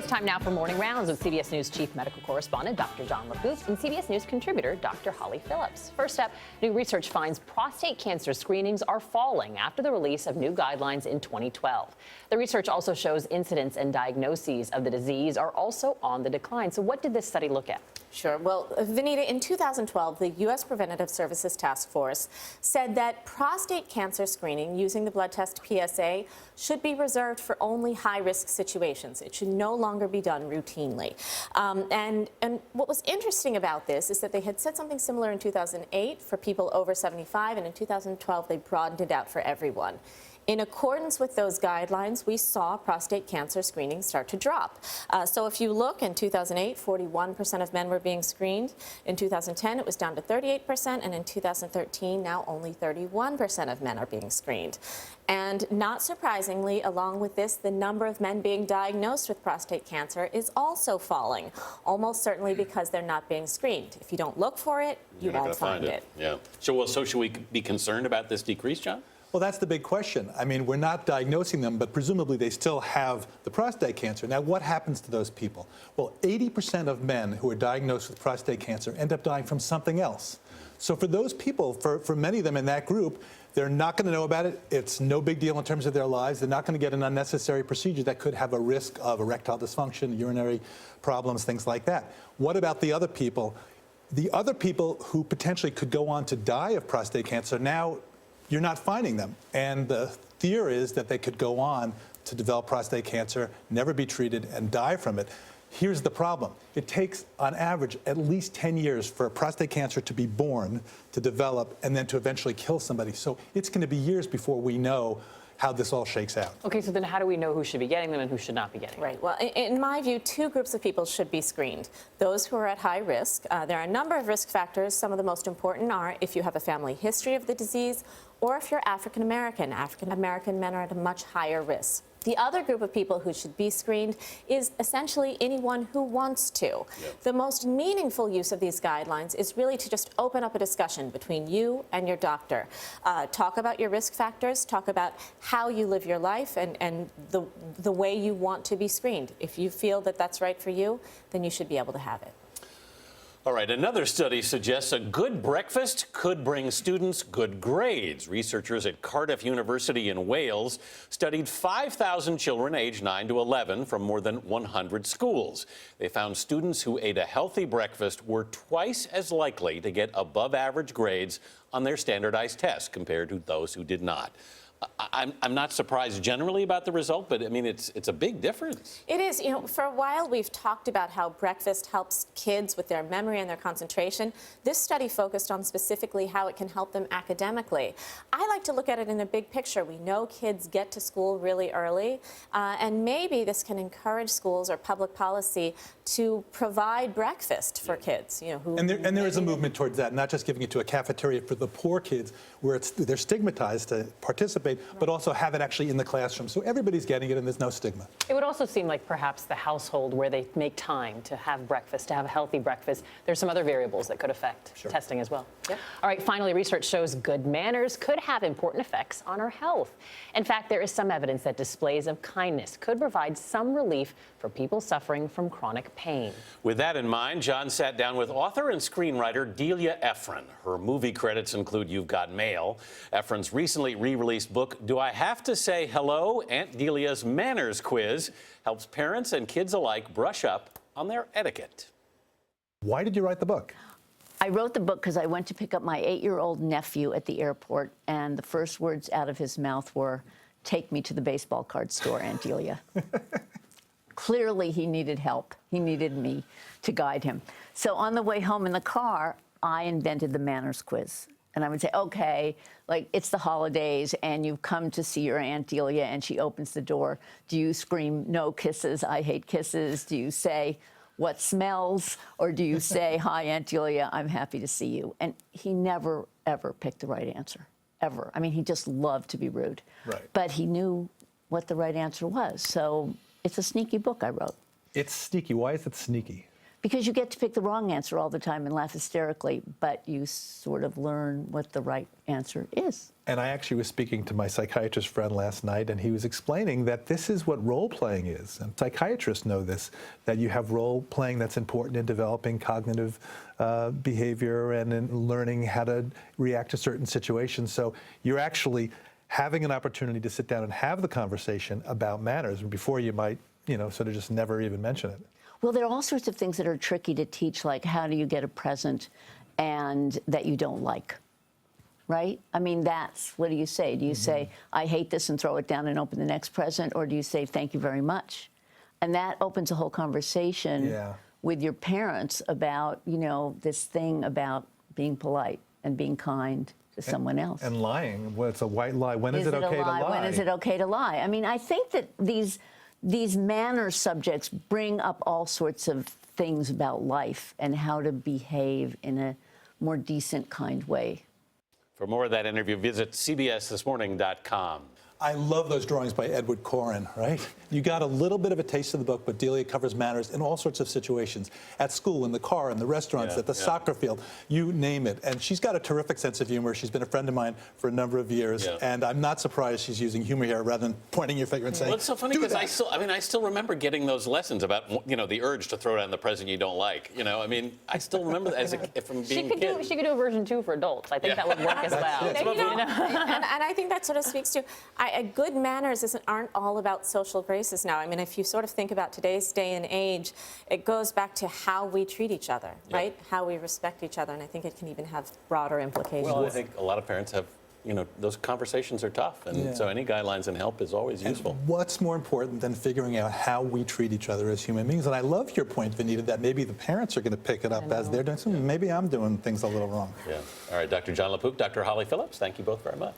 It's time now for Morning Rounds with CBS News Chief Medical Correspondent Dr. John LaPook and CBS News contributor Dr. Holly Phillips. First up, new research finds prostate cancer screenings are falling after the release of new guidelines in 2012. The research also shows incidence and diagnoses of the disease are also on the decline. So what did this study look at? Sure. Well, Vanita, in 2012, the U.S. Preventative Services Task Force said that prostate cancer screening using the blood test PSA should be reserved for only high-risk situations. It should no longer be done routinely. And what was interesting about this is that they had said something similar in 2008 for people over 75, and in 2012 they broadened it out for everyone. In accordance with those guidelines, we saw prostate cancer screening start to drop. So if you look, in 2008, 41% of men were being screened. In 2010, it was down to 38%, and in 2013, now only 31% of men are being screened. And not surprisingly, along with this, the number of men being diagnosed with prostate cancer is also falling, almost certainly because they're not being screened. If you don't look for it, you won't find it. Yeah. So should we be concerned about this decrease, John? Well, that's the big question. I mean, we're not diagnosing them, but presumably they still have the prostate cancer. Now, what happens to those people? Well, 80% of men who are diagnosed with prostate cancer end up dying from something else. So for those people, for many of them in that group, they're not going to know about it. It's no big deal in terms of their lives. They're not going to get an unnecessary procedure that could have a risk of erectile dysfunction, urinary problems, things like that. What about the other people? The other people who potentially could go on to die of prostate cancer, now you're not finding them. And the fear is that they could go on to develop prostate cancer, never be treated, and die from it. Here's the problem. It takes, on average, at least 10 years for prostate cancer to be born, to develop, and then to eventually kill somebody. So it's going to be years before we know how this all shakes out. Okay, so then how do we know who should be getting them and who should not be getting them? Right. Well, in my view, two groups of people should be screened. Those who are at high risk. There are a number of risk factors. Some of the most important are if you have a family history of the disease or if you're African American. African American men are at a much higher risk. The other group of people who should be screened is essentially anyone who wants to. Yep. The most meaningful use of these guidelines is really to just open up a discussion between you and your doctor. Talk about your risk factors, talk about how you live your life and the way you want to be screened. If you feel that that's right for you, then you should be able to have it. All right, another study suggests a good breakfast could bring students good grades. Researchers at Cardiff University in Wales studied 5,000 children aged 9 to 11 from more than 100 schools. They found students who ate a healthy breakfast were twice as likely to get above average grades on their standardized tests compared to those who did not. I'm not surprised generally about the result, but I mean, it's a big difference. It is. You know, for a while we've talked about how breakfast helps kids with their memory and their concentration. This study focused on specifically how it can help them academically. I like to look at it in a big picture. We know kids get to school really early, and maybe this can encourage schools or public policy to provide breakfast for kids. You know, and there is a movement towards that, not just giving it to a cafeteria for the poor kids, where they're stigmatized to participate, but also have it actually in the classroom. So everybody's getting it and there's no stigma. It would also seem like perhaps the household where they make time to have breakfast, to have a healthy breakfast, there's some other variables that could affect testing as well. Yep. All right, finally, research shows good manners could have important effects on our health. In fact, there is some evidence that displays of kindness could provide some relief for people suffering from chronic pain. With that in mind, John sat down with author and screenwriter Delia Ephron. Her movie credits include You've Got Mail. Ephron's recently re-released book, Do I Have to Say Hello? Aunt Delia's Manners Quiz helps parents and kids alike brush up on their etiquette. Why did you write the book? I wrote the book because I went to pick up my 8-year-old nephew at the airport, and the first words out of his mouth were, "Take me to the baseball card store, Aunt Delia." Clearly, he needed help. He needed me to guide him. So on the way home in the car, I invented the manners quiz. And I would say, okay, like it's the holidays and you've come to see your Aunt Delia and she opens the door. Do you scream, "No kisses, I hate kisses"? Do you say, "What smells"? Or do you say, "Hi, Aunt Delia, I'm happy to see you"? And he never, ever picked the right answer, ever. I mean, he just loved to be rude. Right. But he knew what the right answer was. So it's a sneaky book I wrote. It's sneaky. Why is it sneaky? because you get to pick the wrong answer all the time and laugh hysterically, but you sort of learn what the right answer is. And I actually was speaking to my psychiatrist friend last night, and he was explaining that this is what role-playing is. And psychiatrists know this, that you have role-playing that's important in developing cognitive behavior and in learning how to react to certain situations. So you're actually having an opportunity to sit down and have the conversation about manners before you might, sort of just never even mention it. Well, there are all sorts of things that are tricky to teach, like how do you get a present and that you don't like, right? I mean, what do you say? Do you say, I hate this and throw it down and open the next present? Or do you say, thank you very much? And that opens a whole conversation with your parents about, this thing about being polite and being kind to someone else. And lying. Well, it's a white lie. When is it okay to lie? When is it okay to lie? I mean, I think that these manner subjects bring up all sorts of things about life and how to behave in a more decent, kind way. For more of that interview, visit cbsthismorning.com. I love those drawings by Edward Corrin, right? You got a little bit of a taste of the book, but Delia covers manners in all sorts of situations. At school, in the car, in the restaurants, at the soccer field, you name it. And she's got a terrific sense of humor. She's been a friend of mine for a number of years. And I'm not surprised she's using humor here rather than pointing your finger and saying, well, it's so funny because I still remember getting those lessons about, the urge to throw down the present you don't like. I still remember that from being a kid. She could do a version 2 for adults. I think that would work as well. And I think that sort of speaks to good manners aren't all about social graces now. I mean, if you sort of think about today's day and age, it goes back to how we treat each other, right? How we respect each other, and I think it can even have broader implications. Well, I think a lot of parents have, those conversations are tough, and so any guidelines and help is always useful. And what's more important than figuring out how we treat each other as human beings? And I love your point, Vanita, that maybe the parents are going to pick it up as they're doing something. Maybe I'm doing things a little wrong. Yeah. All right, Dr. John LaPook, Dr. Holly Phillips, thank you both very much.